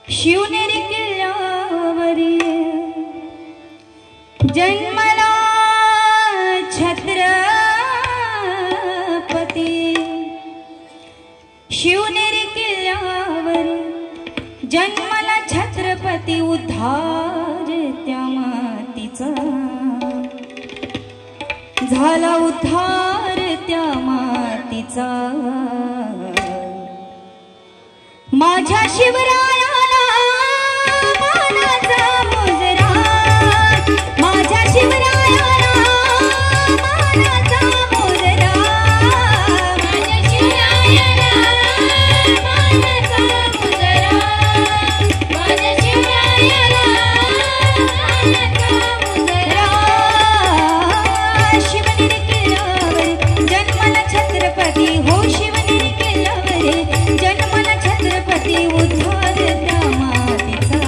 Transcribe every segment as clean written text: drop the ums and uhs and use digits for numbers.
शिवनेरी किल्ल्यावरी जन्मला छत्रपती। शिवनेरी किल्ल्यावर जन्मला छत्रपती, उद्धार त्या मातीचा झाला, उद्धार त्या मातीचा। माझ्या शिवरायाला मानाचा मुजरा, माझ्या शिवरायाला मानाचा मुजरा, माझ्या शिवरायाला मानाचा मुजरा, माझ्या शिवरायाला मानाचा मुजरा। शिवनेरी किल्ल्यावर जन्मला छत्रपती, हो शिवनेरी किल्ल्यावर जन्मला छत्रपती, उद्धार त्या मातीचा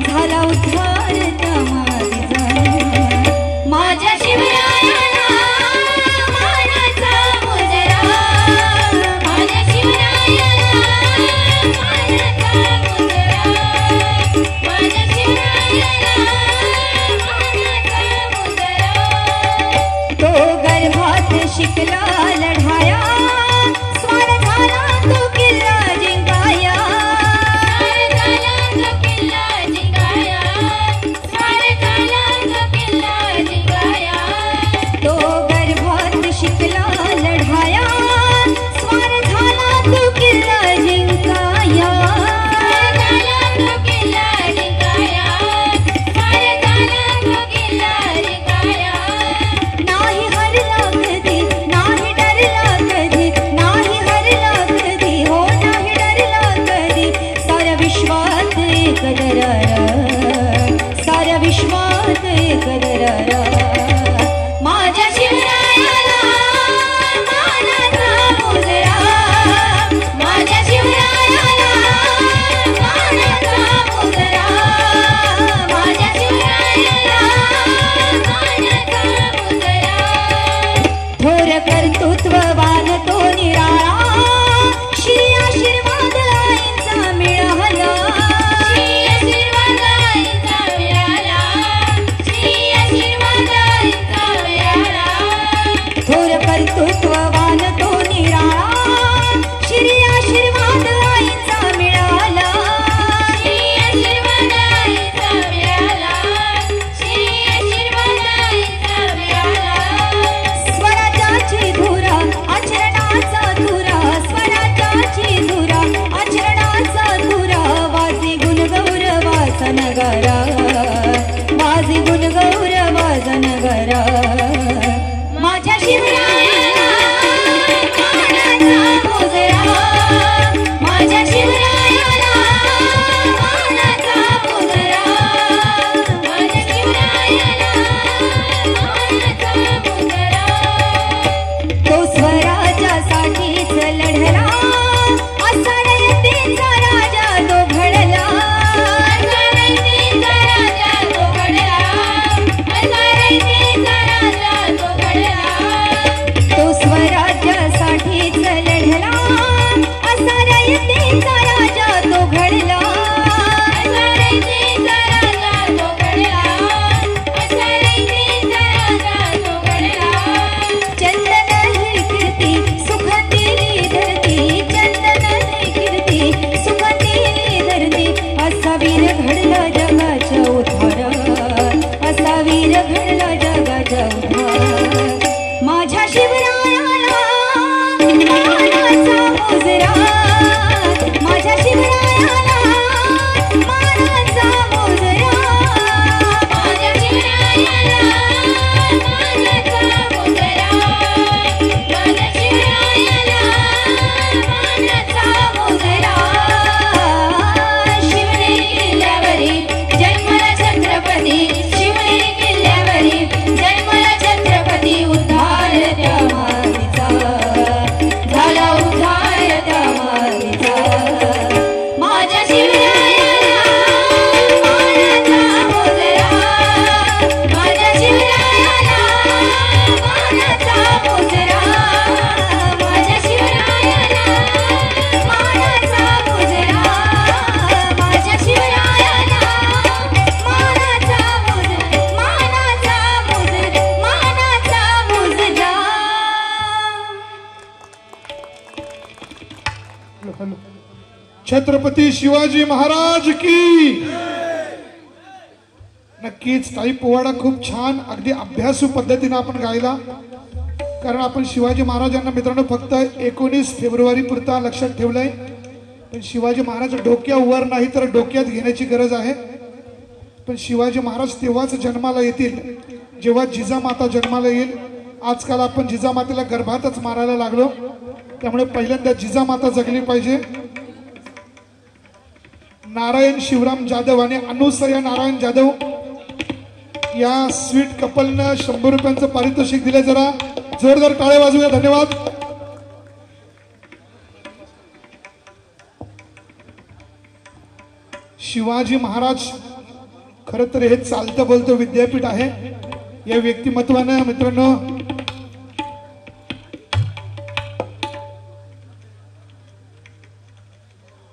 झाला, उद्धार त्या मातीचा। माझ्या शिवरायाला मानाचा मुजरा, माझ्या शिवरायाला मानाचा मुजरा, माझ्या शिवरायाला मानाचा मुजरा। तो गर्भात शिकला लढाया, स्वार झाला तो किल्ला जिंकाया, स्वार झाला तो किल्ला जिंकाया, स्वार झाला तो किल्ला जिंकाया। तो गर्भात शिकला लढाया, स्वार झाला तो किल्ला जिंकाया, स्वार झाला तो किल्ला जिंकाया, स्वार झाला तो किल्ला जिंकाया। नाही हरला कधी, नाही डरला कधी, नाही हरला कधी, हो नाही डरला कधी। साऱ्या विश्वात एक दरारा, साऱ्या विश्वात एक दरारा। माझ्या शिवरायाला मानाचा मुजरा, माझ्या शिवरायाला मानाचा मुजरा, माझ्या शिवरायाला मानाचा मुजरा। थोर कर्तृत्ववान तो निराळा, श्री आशीर्वाद आईचा मिळाला, श्री आशीर्वाद आईचा मिळाला, श्री आशीर्वाद आईचा मिळाला। थोर कर्तृत्ववान तो निराळा, श्री आशीर्वाद आईचा मिळाला, श्री आशीर्वाद आईचा मिळाला, श्री आशीर्वाद आईचा मिळाला। स्वराज्याची धुरा आचरणाचा धुरा, स्वराज्याची धुरा आचरणाचा धुरा। वाजे गुण गौरवाचा नगारा, वाजे गुण गौरवाचा नगारा। माझ्या शिवरायाला हॅलो. छत्रपती शिवाजी महाराज की. नक्कीच ताई पोवाडा खूप छान अगदी अभ्यासू पद्धतीने आपण गायला. कारण आपण शिवाजी महाराजांना मित्रांनो फक्त 19 फेब्रुवारी पुरता लक्षात ठेवलंय. पण शिवाजी महाराज डोक्यावर नाही तर डोक्यात घेण्याची गरज आहे. पण शिवाजी महाराज तेव्हाच जन्माला येतील जेव्हा जिजामाता जन्माला येईल. आजकाल आपण जिजामातेला गर्भातच मारायला लागलो. त्यामुळे पहिल्यांदा जिजामाता जगली पाहिजे. नारायण शिवराम जाधव आणि अनुसया नारायण जाधव या स्वीट कपलनं 100 रुपयांचं पारितोषिक दिले. जरा जोरदार टाळ्या वाजवूया. धन्यवाद. शिवाजी महाराज खरं तर हे चालतं बोलतं विद्यापीठ आहे. या व्यक्तिमत्वानं मित्रांनो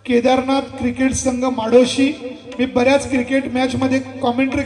केदारनाथ क्रिकेट संघ माडोशी, मी बऱ्याच क्रिकेट मॅच मध्ये कॉमेंट्री